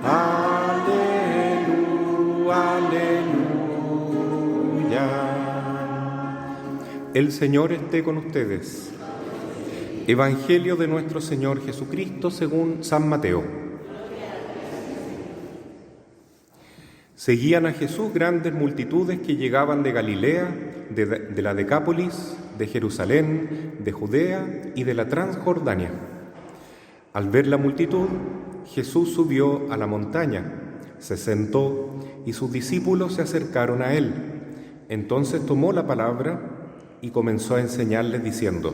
Aleluya, aleluya. El Señor esté con ustedes. Evangelio de nuestro Señor Jesucristo según San Mateo. Seguían a Jesús grandes multitudes que llegaban de Galilea, de la Decápolis, de Jerusalén, de Judea y de la Transjordania. Al ver la multitud, Jesús subió a la montaña, se sentó y sus discípulos se acercaron a él. Entonces tomó la palabra y comenzó a enseñarles diciendo: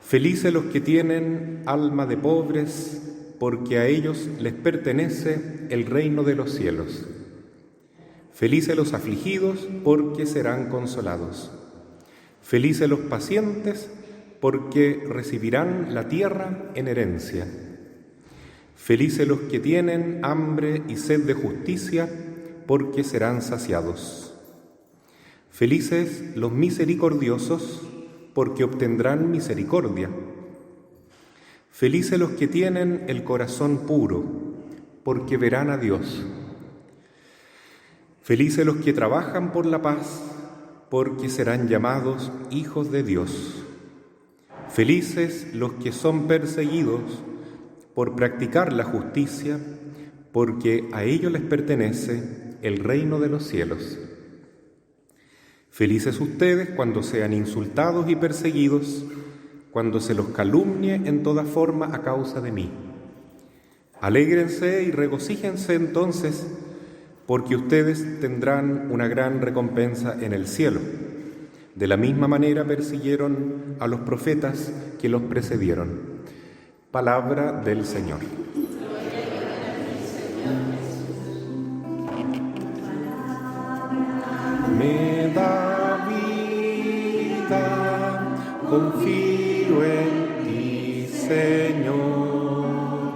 Felices los que tienen alma de pobres, porque a ellos les pertenece el reino de los cielos. Felices los afligidos, porque serán consolados. Felices los pacientes, porque recibirán la tierra en herencia. Felices los que tienen hambre y sed de justicia, porque serán saciados. Felices los misericordiosos, porque obtendrán misericordia. Felices los que tienen el corazón puro, porque verán a Dios. Felices los que trabajan por la paz, porque serán llamados hijos de Dios. Felices los que son perseguidos por practicar la justicia, porque a ellos les pertenece el reino de los cielos. Felices ustedes cuando sean insultados y perseguidos, cuando se los calumnie en toda forma a causa de mí. Alégrense y regocíjense entonces, porque ustedes tendrán una gran recompensa en el cielo. De la misma manera persiguieron a los profetas que los precedieron. Palabra del Señor. Me da vida, confío en ti, Señor.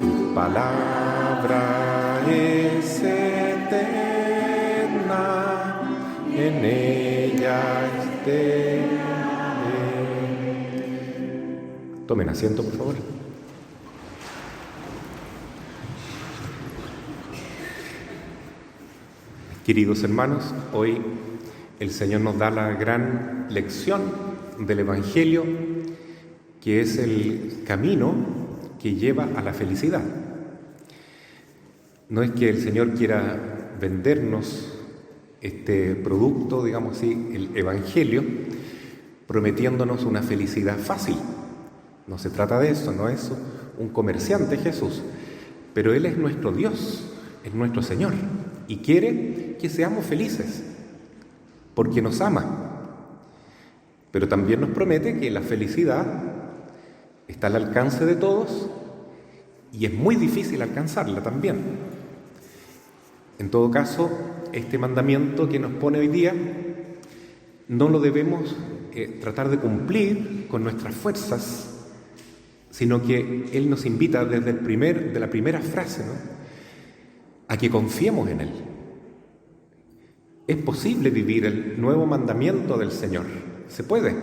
Tu palabra es eterna, en ella estaré. Tomen asiento, por favor. Queridos hermanos, hoy el Señor nos da la gran lección del Evangelio, que es el camino que lleva a la felicidad. No es que el Señor quiera vendernos este producto, digamos así, el Evangelio, prometiéndonos una felicidad fácil. No se trata de eso, no es un comerciante Jesús, pero Él es nuestro Dios, es nuestro Señor, y quiere que seamos felices, porque nos ama. Pero también nos promete que la felicidad está al alcance de todos y es muy difícil alcanzarla también. En todo caso, este mandamiento que nos pone hoy día no lo debemos tratar de cumplir con nuestras fuerzas, sino que Él nos invita desde de la primera frase, ¿no?, a que confiemos en Él. Es posible vivir el nuevo mandamiento del Señor, se puede.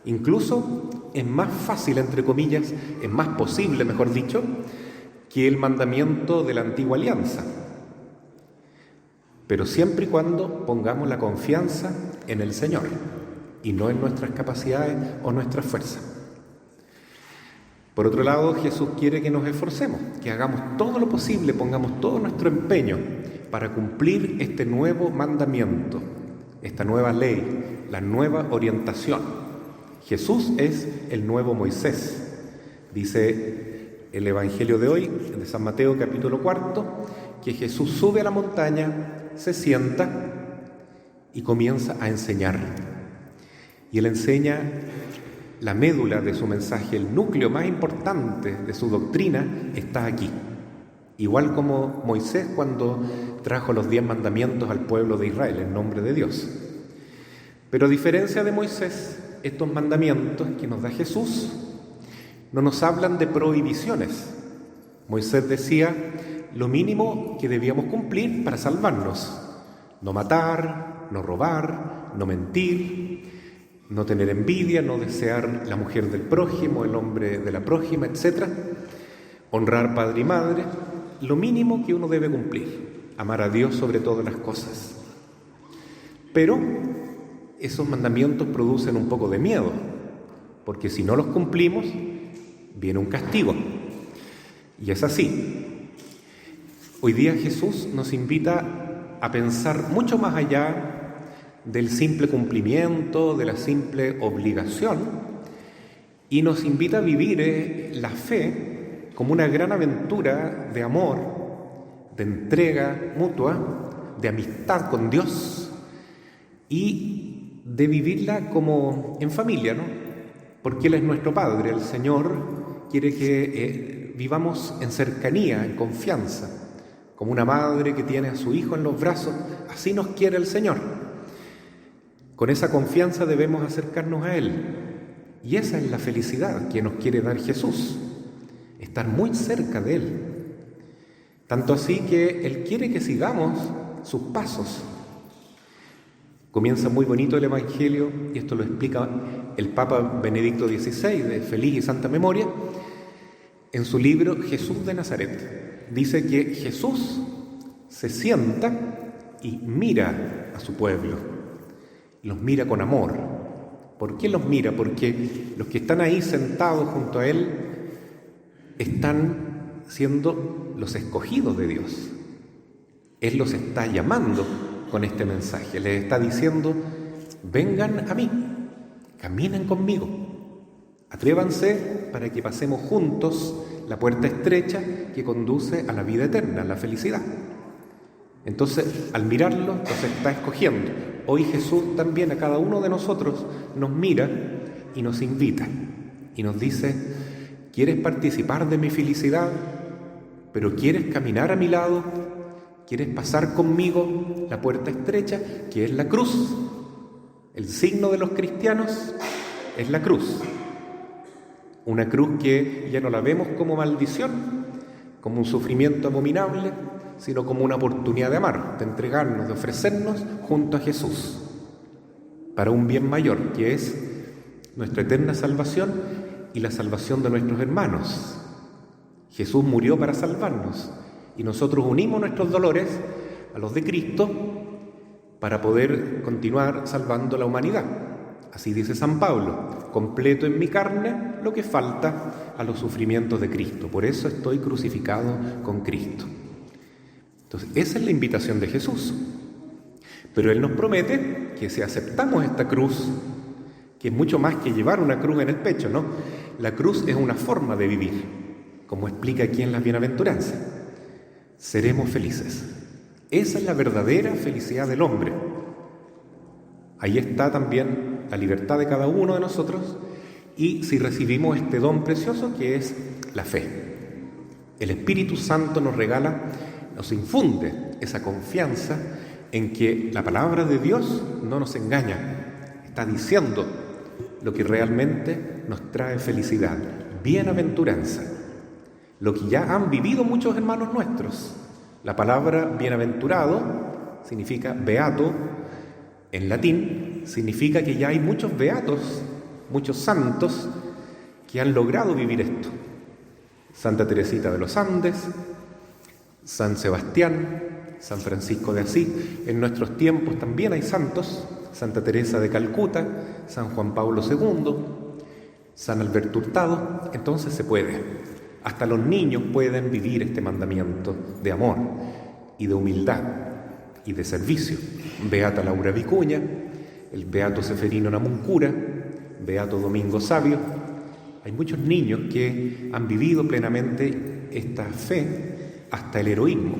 Incluso es más fácil, entre comillas, es más posible, mejor dicho, que el mandamiento de la antigua alianza. Pero siempre y cuando pongamos la confianza en el Señor y no en nuestras capacidades o nuestra fuerza. Por otro lado, Jesús quiere que nos esforcemos, que hagamos todo lo posible, pongamos todo nuestro empeño para cumplir este nuevo mandamiento, esta nueva ley, la nueva orientación. Jesús es el nuevo Moisés. Dice el Evangelio de hoy, de San Mateo capítulo 4, que Jesús sube a la montaña, se sienta y comienza a enseñar. Y Él enseña la médula de su mensaje, el núcleo más importante de su doctrina está aquí. Igual como Moisés cuando trajo los 10 mandamientos al pueblo de Israel en nombre de Dios. Pero a diferencia de Moisés, estos mandamientos que nos da Jesús no nos hablan de prohibiciones. Moisés decía lo mínimo que debíamos cumplir para salvarnos: no matar, no robar, no mentir, no tener envidia, no desear la mujer del prójimo, el hombre de la prójima, etc. honrar padre y madre, lo mínimo que uno debe cumplir, amar a Dios sobre todas las cosas. Pero esos mandamientos producen un poco de miedo, porque si no los cumplimos, viene un castigo. Y es así. Hoy día Jesús nos invita a pensar mucho más allá del simple cumplimiento, de la simple obligación, y nos invita a vivir la fe como una gran aventura de amor, de entrega mutua, de amistad con Dios y de vivirla como en familia, ¿no? Porque Él es nuestro Padre, el Señor quiere que vivamos en cercanía, en confianza, como una madre que tiene a su hijo en los brazos, así nos quiere el Señor. Con esa confianza debemos acercarnos a Él, y esa es la felicidad que nos quiere dar Jesús, estar muy cerca de Él. Tanto así que Él quiere que sigamos sus pasos. Comienza muy bonito el Evangelio, y esto lo explica el Papa Benedicto XVI, de feliz y santa memoria, en su libro Jesús de Nazaret. Dice que Jesús se sienta y mira a su pueblo, los mira con amor. ¿Por qué los mira? Porque los que están ahí sentados junto a Él están siendo los escogidos de Dios. Él los está llamando con este mensaje, les está diciendo: vengan a mí, caminen conmigo, atrévanse para que pasemos juntos la puerta estrecha que conduce a la vida eterna, a la felicidad. Entonces, al mirarlo, los está escogiendo. Hoy Jesús también a cada uno de nosotros nos mira y nos invita y nos dice: ¿quieres participar de mi felicidad? ¿Pero quieres caminar a mi lado? ¿Quieres pasar conmigo la puerta estrecha, que es la cruz? El signo de los cristianos es la cruz. Una cruz que ya no la vemos como maldición, como un sufrimiento abominable, sino como una oportunidad de amar, de entregarnos, de ofrecernos junto a Jesús, para un bien mayor, que es nuestra eterna salvación y la salvación de nuestros hermanos. Jesús murió para salvarnos, y nosotros unimos nuestros dolores a los de Cristo para poder continuar salvando la humanidad. Así dice San Pablo: completo en mi carne lo que falta a los sufrimientos de Cristo. Por eso estoy crucificado con Cristo. Entonces, esa es la invitación de Jesús. Pero Él nos promete que si aceptamos esta cruz, que es mucho más que llevar una cruz en el pecho, ¿no? La cruz es una forma de vivir, como explica aquí en las bienaventuranzas. Seremos felices. Esa es la verdadera felicidad del hombre. Ahí está también la libertad de cada uno de nosotros, y si recibimos este don precioso que es la fe. El Espíritu Santo nos regala, nos infunde esa confianza en que la palabra de Dios no nos engaña, está diciendo lo que realmente nos trae felicidad, bienaventuranza, lo que ya han vivido muchos hermanos nuestros. La palabra bienaventurado significa beato, en latín significa que ya hay muchos beatos, muchos santos que han logrado vivir esto. Santa Teresita de los Andes, San Sebastián, San Francisco de Asís. En nuestros tiempos también hay santos: Santa Teresa de Calcuta, San Juan Pablo II, San Alberto Hurtado. Entonces se puede. Hasta los niños pueden vivir este mandamiento de amor y de humildad y de servicio. Beata Laura Vicuña, el beato Seferino Namuncura, beato Domingo Sabio. Hay muchos niños que han vivido plenamente esta fe hasta el heroísmo.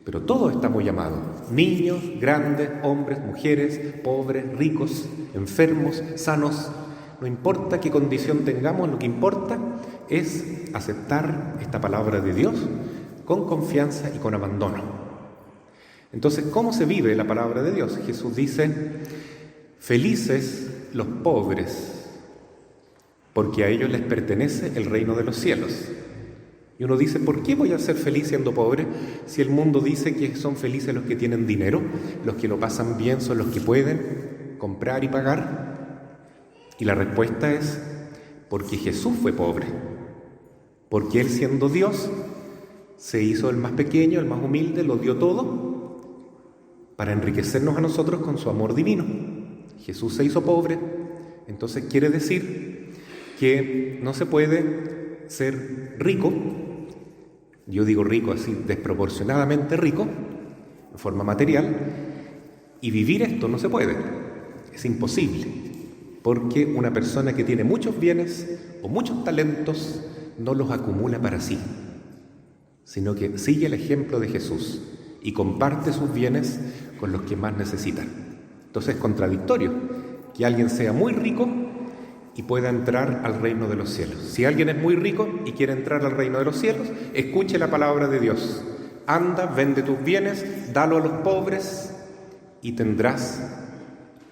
Pero todos estamos llamados, niños, grandes, hombres, mujeres, pobres, ricos, enfermos, sanos. No importa qué condición tengamos, lo que importa es aceptar esta palabra de Dios con confianza y con abandono. Entonces, ¿cómo se vive la palabra de Dios? Jesús dice: felices los pobres, porque a ellos les pertenece el reino de los cielos. Y uno dice: ¿por qué voy a ser feliz siendo pobre si el mundo dice que son felices los que tienen dinero, los que lo pasan bien son los que pueden comprar y pagar? Y la respuesta es: porque Jesús fue pobre, porque Él, siendo Dios, se hizo el más pequeño, el más humilde, lo dio todo para enriquecernos a nosotros con su amor divino. Jesús se hizo pobre, entonces quiere decir que no se puede ser rico, yo digo rico así, desproporcionadamente rico, en forma material, y vivir esto no se puede, es imposible, porque una persona que tiene muchos bienes o muchos talentos no los acumula para sí, sino que sigue el ejemplo de Jesús y comparte sus bienes con los que más necesitan. Entonces es contradictorio que alguien sea muy rico y pueda entrar al reino de los cielos. Si alguien es muy rico y quiere entrar al reino de los cielos, escuche la palabra de Dios. Anda, vende tus bienes, dalo a los pobres y tendrás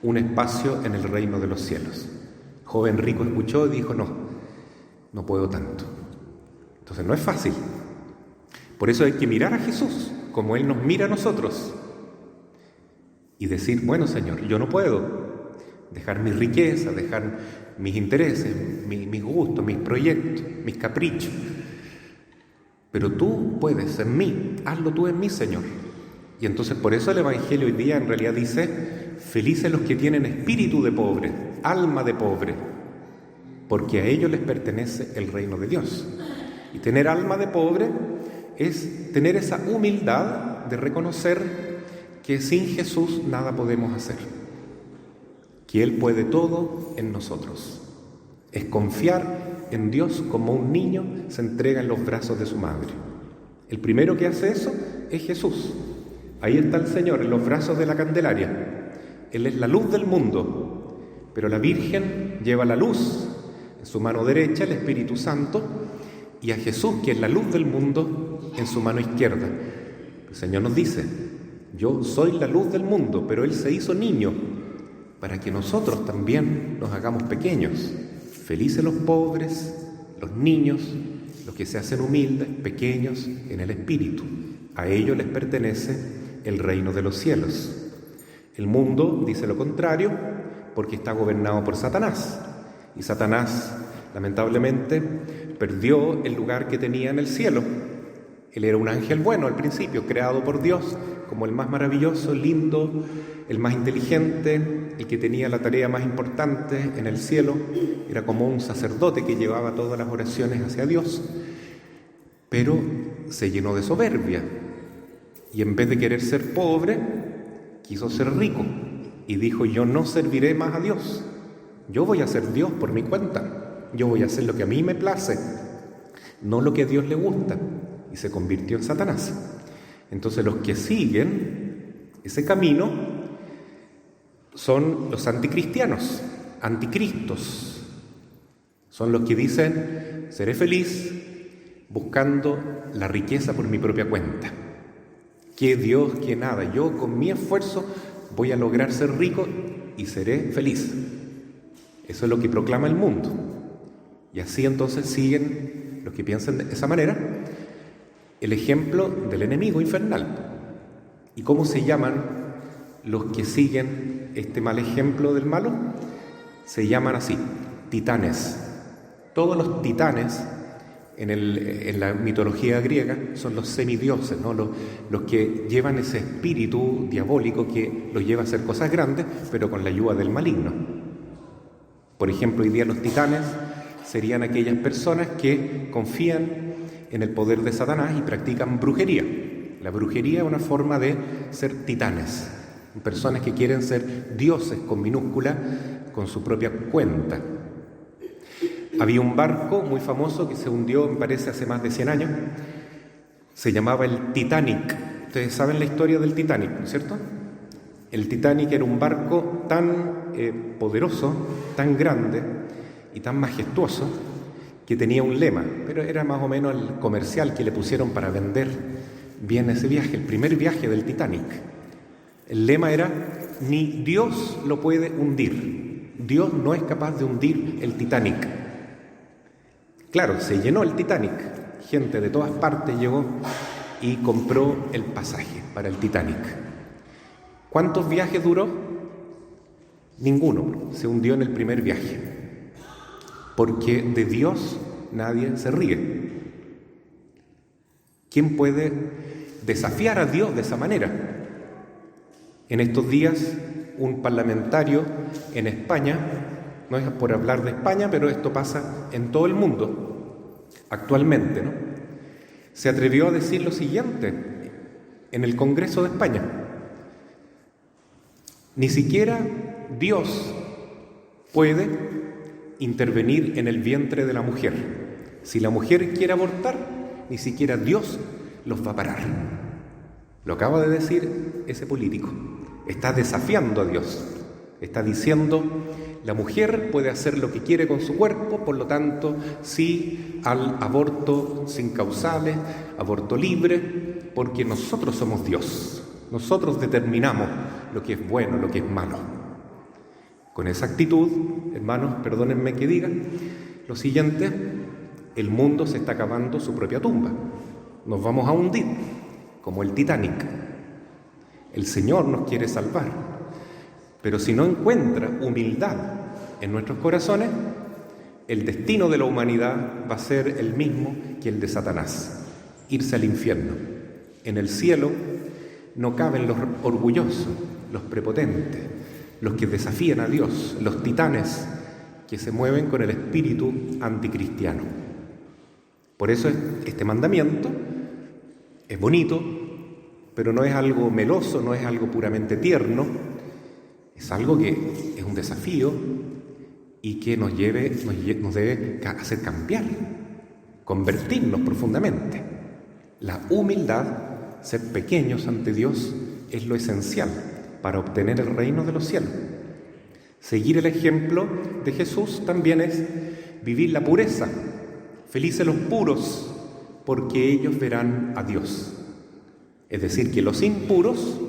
un espacio en el reino de los cielos. Joven rico escuchó y dijo, no puedo tanto. Entonces no es fácil. Por eso hay que mirar a Jesús como Él nos mira a nosotros y decir, bueno, Señor, yo no puedo dejar mi riqueza, dejar mis intereses, mis gustos, mis proyectos, mis caprichos. Pero tú puedes en mí, hazlo tú en mí, Señor. Y entonces por eso el Evangelio hoy día en realidad dice, felices los que tienen espíritu de pobre, alma de pobre, porque a ellos les pertenece el reino de Dios. Y tener alma de pobre es tener esa humildad de reconocer que sin Jesús nada podemos hacer, que Él puede todo en nosotros. Es confiar en Dios como un niño se entrega en los brazos de su madre. El primero que hace eso es Jesús. Ahí está el Señor en los brazos de la Candelaria. Él es la luz del mundo, pero la Virgen lleva la luz en su mano derecha, el Espíritu Santo, y a Jesús, que es la luz del mundo, en su mano izquierda. El Señor nos dice, yo soy la luz del mundo, pero Él se hizo niño para que nosotros también nos hagamos pequeños. Felices los pobres, los niños, los que se hacen humildes, pequeños en el espíritu. A ellos les pertenece el reino de los cielos. El mundo dice lo contrario porque está gobernado por Satanás. Y Satanás, lamentablemente, perdió el lugar que tenía en el cielo. Él era un ángel bueno al principio, creado por Dios como el más maravilloso, lindo, el más inteligente, el que tenía la tarea más importante en el cielo. Era como un sacerdote que llevaba todas las oraciones hacia Dios, pero se llenó de soberbia y en vez de querer ser pobre, quiso ser rico y dijo, yo no serviré más a Dios, yo voy a ser Dios por mi cuenta, yo voy a hacer lo que a mí me place, no lo que a Dios le gusta, y se convirtió en Satanás. Entonces los que siguen ese camino son los anticristianos, anticristos. Son los que dicen, seré feliz buscando la riqueza por mi propia cuenta. Que Dios, que nada, yo con mi esfuerzo voy a lograr ser rico y seré feliz. Eso es lo que proclama el mundo. Y así entonces siguen los que piensan de esa manera el ejemplo del enemigo infernal. ¿Y cómo se llaman los que siguen este mal ejemplo del malo? Se llaman así, titanes. Todos los titanes en la mitología griega son los semidioses, ¿no? Los que llevan ese espíritu diabólico que los lleva a hacer cosas grandes, pero con la ayuda del maligno. Por ejemplo, hoy día los titanes serían aquellas personas que confían en el poder de Satanás y practican brujería. La brujería es una forma de ser titanes, personas que quieren ser dioses con minúscula, con su propia cuenta. Había un barco muy famoso que se hundió, me parece, hace más de 100 años. Se llamaba el Titanic. Ustedes saben la historia del Titanic, ¿no es cierto? El Titanic era un barco tan poderoso, tan grande y tan majestuoso que tenía un lema, pero era más o menos el comercial que le pusieron para vender bien ese viaje, el primer viaje del Titanic. El lema era, ni Dios lo puede hundir. Dios no es capaz de hundir el Titanic. Claro, se llenó el Titanic. Gente de todas partes llegó y compró el pasaje para el Titanic. ¿Cuántos viajes duró? Ninguno. Se hundió en el primer viaje. Porque de Dios nadie se ríe. ¿Quién puede desafiar a Dios de esa manera? En estos días, un parlamentario en España, no es por hablar de España, pero esto pasa en todo el mundo actualmente, ¿no? Se atrevió a decir lo siguiente en el Congreso de España: ni siquiera Dios puede intervenir en el vientre de la mujer. Si la mujer quiere abortar, ni siquiera Dios los va a parar. Lo acaba de decir ese político. Está desafiando a Dios. Está diciendo: la mujer puede hacer lo que quiere con su cuerpo, por lo tanto, sí al aborto sin causales, aborto libre, porque nosotros somos Dios. Nosotros determinamos lo que es bueno, lo que es malo. Con esa actitud, hermanos, perdónenme que diga lo siguiente: el mundo se está cavando su propia tumba. Nos vamos a hundir, como el Titanic. El Señor nos quiere salvar. Pero si no encuentra humildad en nuestros corazones, el destino de la humanidad va a ser el mismo que el de Satanás: irse al infierno. En el cielo no caben los orgullosos, los prepotentes, los que desafían a Dios, los titanes que se mueven con el espíritu anticristiano. Por eso este mandamiento es bonito, pero no es algo meloso, no es algo puramente tierno. Es algo que es un desafío y que nos debe hacer cambiar, convertirnos profundamente. La humildad, ser pequeños ante Dios, es lo esencial para obtener el reino de los cielos. Seguir el ejemplo de Jesús también es vivir la pureza. Felices los puros, porque ellos verán a Dios. Es decir, que los impuros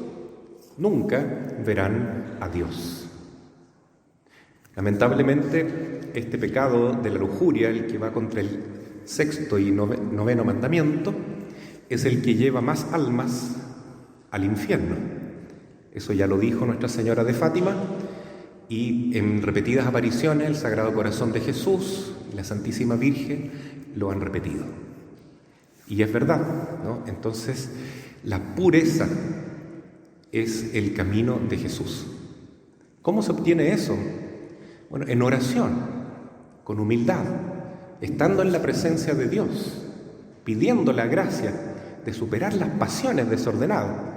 nunca verán a Dios. Lamentablemente, este pecado de la lujuria, el que va contra el sexto y noveno mandamiento, es el que lleva más almas al infierno. Eso ya lo dijo Nuestra Señora de Fátima, y en repetidas apariciones el Sagrado Corazón de Jesús y la Santísima Virgen lo han repetido. Y es verdad, ¿no? Entonces, la pureza es el camino de Jesús. ¿Cómo se obtiene eso? Bueno, en oración, con humildad, estando en la presencia de Dios, pidiendo la gracia de superar las pasiones desordenadas.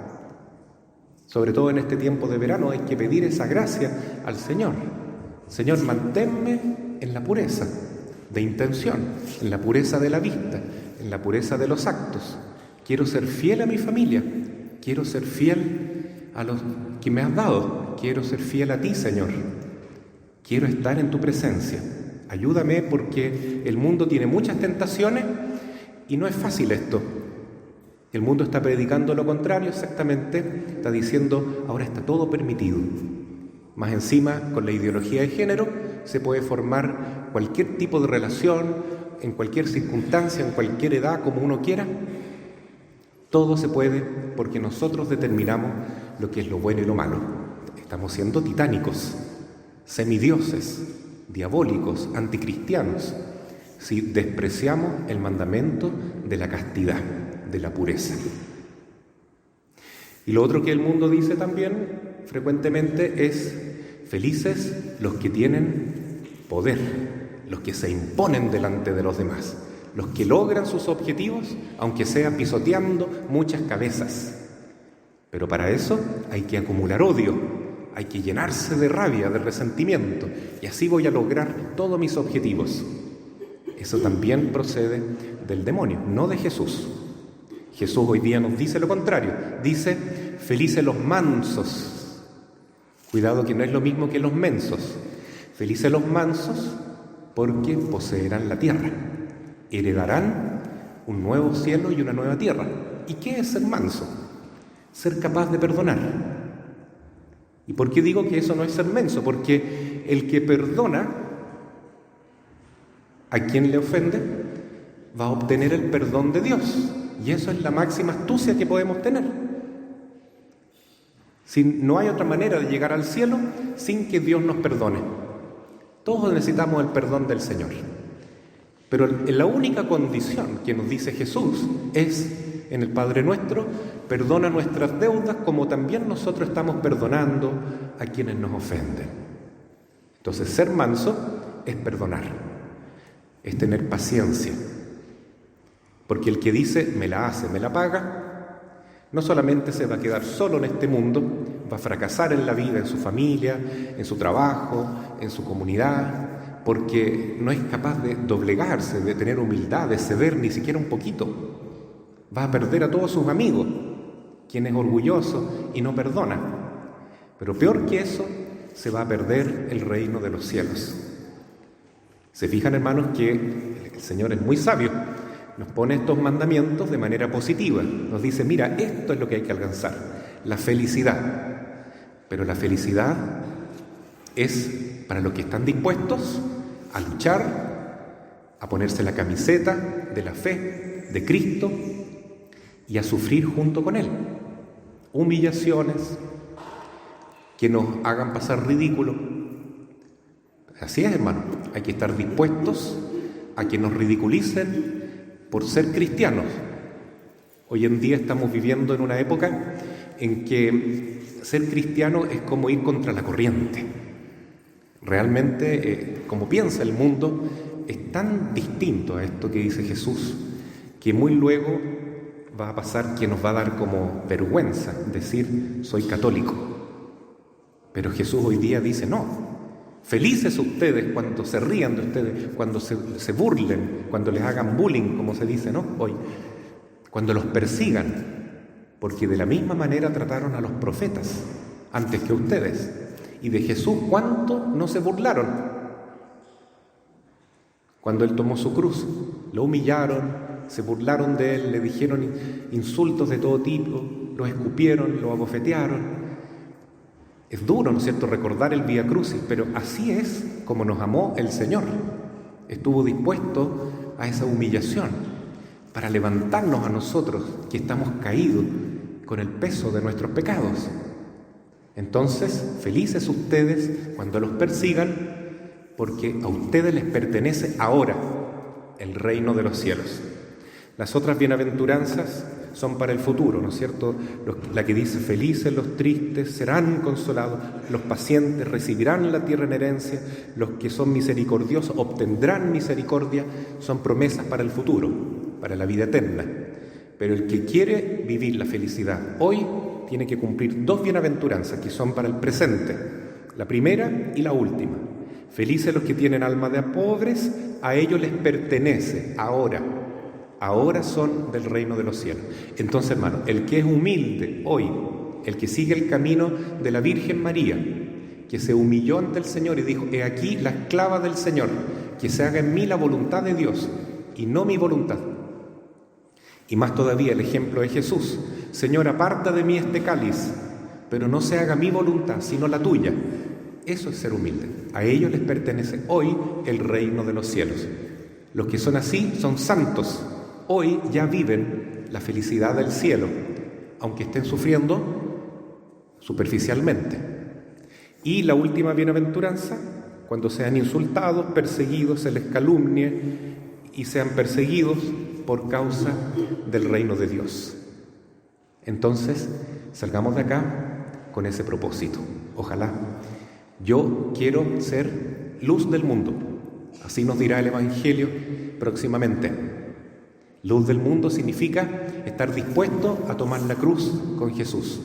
Sobre todo en este tiempo de verano hay que pedir esa gracia al Señor. Señor, manténme en la pureza de intención, en la pureza de la vista, en la pureza de los actos. Quiero ser fiel a mi familia, quiero ser fiel a los que me has dado, quiero ser fiel a ti, Señor. Quiero estar en tu presencia. Ayúdame, porque el mundo tiene muchas tentaciones y no es fácil esto. El mundo está predicando lo contrario exactamente, está diciendo: ahora está todo permitido. Más encima, con la ideología de género, se puede formar cualquier tipo de relación, en cualquier circunstancia, en cualquier edad, como uno quiera. Todo se puede porque nosotros determinamos lo que es lo bueno y lo malo. Estamos siendo titánicos, semidioses, diabólicos, anticristianos, si despreciamos el mandamiento de la castidad, de la pureza. Y lo otro que el mundo dice también frecuentemente es: felices los que tienen poder, los que se imponen delante de los demás, los que logran sus objetivos, aunque sea pisoteando muchas cabezas. Pero para eso hay que acumular odio, hay que llenarse de rabia, de resentimiento, y así voy a lograr todos mis objetivos. Eso también procede del demonio, no de Jesús. Jesús hoy día nos dice lo contrario, dice: felices los mansos. Cuidado, que no es lo mismo que los mensos. Felices los mansos, porque poseerán la tierra, heredarán un nuevo cielo y una nueva tierra. ¿Y qué es ser manso? Ser capaz de perdonar. ¿Y por qué digo que eso no es ser menso? Porque el que perdona a quien le ofende va a obtener el perdón de Dios. Y eso es la máxima astucia que podemos tener. No hay otra manera de llegar al cielo sin que Dios nos perdone. Todos necesitamos el perdón del Señor. Pero la única condición que nos dice Jesús es en el Padre Nuestro, perdona nuestras deudas como también nosotros estamos perdonando a quienes nos ofenden. Entonces, ser manso es perdonar, es tener paciencia. Porque el que dice, me la hace, me la paga, no solamente se va a quedar solo en este mundo, va a fracasar en la vida, en su familia, en su trabajo, en su comunidad, porque no es capaz de doblegarse, de tener humildad, de ceder ni siquiera un poquito. Va a perder a todos sus amigos, quien es orgulloso y no perdona. Pero peor que eso, se va a perder el reino de los cielos. Se fijan, hermanos, que el Señor es muy sabio. Nos pone estos mandamientos de manera positiva. Nos dice, mira, esto es lo que hay que alcanzar, la felicidad. Pero la felicidad es para los que están dispuestos a luchar, a ponerse la camiseta de la fe de Cristo y a sufrir junto con Él. Humillaciones que nos hagan pasar ridículo. Así es, hermano. Hay que estar dispuestos a que nos ridiculicen por ser cristianos. Hoy en día estamos viviendo en una época en que ser cristiano es como ir contra la corriente. Realmente, como piensa el mundo, es tan distinto a esto que dice Jesús, que muy luego va a pasar que nos va a dar como vergüenza decir, soy católico. Pero Jesús hoy día dice, no. Felices ustedes cuando se rían de ustedes, cuando se burlen, cuando les hagan bullying, como se dice, ¿no? Hoy, cuando los persigan, porque de la misma manera trataron a los profetas antes que ustedes. Y de Jesús, ¿cuánto no se burlaron? Cuando Él tomó su cruz, lo humillaron, se burlaron de Él, le dijeron insultos de todo tipo, lo escupieron, lo abofetearon. Es duro, ¿no es cierto?, recordar el Vía Crucis, pero así es como nos amó el Señor. Estuvo dispuesto a esa humillación para levantarnos a nosotros que estamos caídos con el peso de nuestros pecados. Entonces, felices ustedes cuando los persigan, porque a ustedes les pertenece ahora el reino de los cielos. Las otras bienaventuranzas son para el futuro, ¿no es cierto? La que dice, felices los tristes serán consolados, los pacientes recibirán la tierra en herencia, los que son misericordiosos obtendrán misericordia, son promesas para el futuro, para la vida eterna. Pero el que quiere vivir la felicidad hoy tiene que cumplir dos bienaventuranzas que son para el presente, la primera y la última. Felices los que tienen alma de pobres, a ellos les pertenece ahora son del reino de los cielos. Entonces, hermano, el que es humilde hoy, el que sigue el camino de la Virgen María, que se humilló ante el Señor y dijo, he aquí la esclava del Señor, que se haga en mí la voluntad de Dios y no mi voluntad. Y más todavía el ejemplo de Jesús, Señor, aparta de mí este cáliz, pero no se haga mi voluntad, sino la tuya. Eso es ser humilde. A ellos les pertenece hoy el reino de los cielos. Los que son así son santos. Hoy ya viven la felicidad del cielo, aunque estén sufriendo superficialmente. Y la última bienaventuranza, cuando sean insultados, perseguidos, se les calumnie y sean perseguidos por causa del reino de Dios. Entonces, salgamos de acá con ese propósito. Ojalá. Yo quiero ser luz del mundo. Así nos dirá el Evangelio próximamente. Luz del mundo significa estar dispuesto a tomar la cruz con Jesús,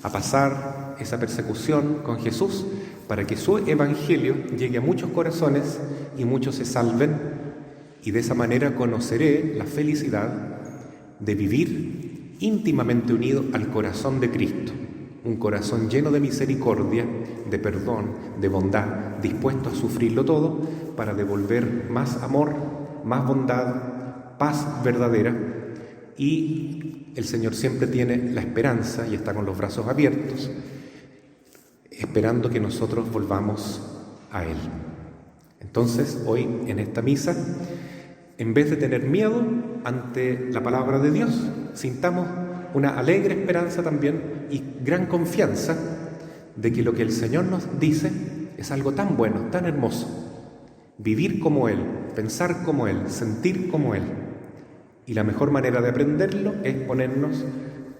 a pasar esa persecución con Jesús, para que su Evangelio llegue a muchos corazones y muchos se salven, y de esa manera conoceré la felicidad de vivir íntimamente unido al corazón de Cristo, un corazón lleno de misericordia, de perdón, de bondad, dispuesto a sufrirlo todo para devolver más amor, más bondad, paz verdadera. Y el Señor siempre tiene la esperanza y está con los brazos abiertos, esperando que nosotros volvamos a Él. Entonces, hoy en esta misa, en vez de tener miedo ante la palabra de Dios, sintamos una alegre esperanza también y gran confianza de que lo que el Señor nos dice es algo tan bueno, tan hermoso. Vivir como Él, pensar como Él, sentir como Él. Y la mejor manera de aprenderlo es ponernos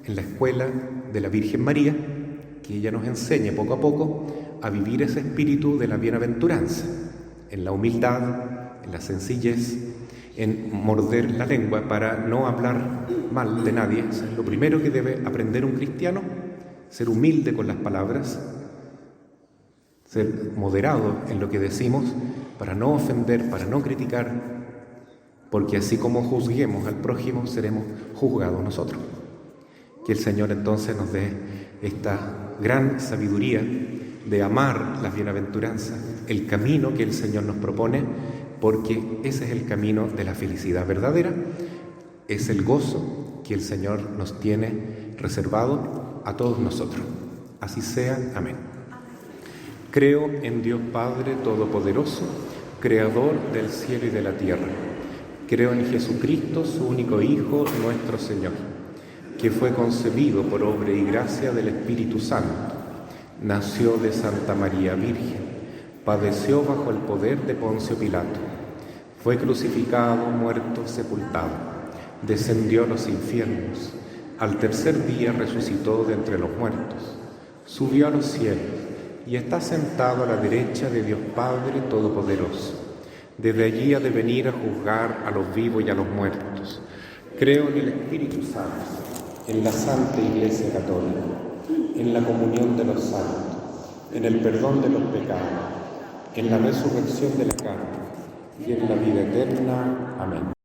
en la escuela de la Virgen María, que ella nos enseñe poco a poco a vivir ese espíritu de la bienaventuranza, en la humildad, en la sencillez, en morder la lengua para no hablar mal de nadie. Eso es lo primero que debe aprender un cristiano, ser humilde con las palabras, ser moderado en lo que decimos para no ofender, para no criticar, porque así como juzguemos al prójimo, seremos juzgados nosotros. Que el Señor entonces nos dé esta gran sabiduría de amar las bienaventuranzas, el camino que el Señor nos propone, porque ese es el camino de la felicidad verdadera, es el gozo que el Señor nos tiene reservado a todos nosotros. Así sea. Amén. Creo en Dios Padre Todopoderoso, Creador del cielo y de la tierra. Creo en Jesucristo, su único Hijo, nuestro Señor, que fue concebido por obra y gracia del Espíritu Santo. Nació de Santa María Virgen, padeció bajo el poder de Poncio Pilato, fue crucificado, muerto, sepultado, descendió a los infiernos, al tercer día resucitó de entre los muertos, subió a los cielos y está sentado a la derecha de Dios Padre Todopoderoso. Desde allí ha de venir a juzgar a los vivos y a los muertos. Creo en el Espíritu Santo, en la Santa Iglesia Católica, en la comunión de los santos, en el perdón de los pecados, en la resurrección de la carne y en la vida eterna. Amén.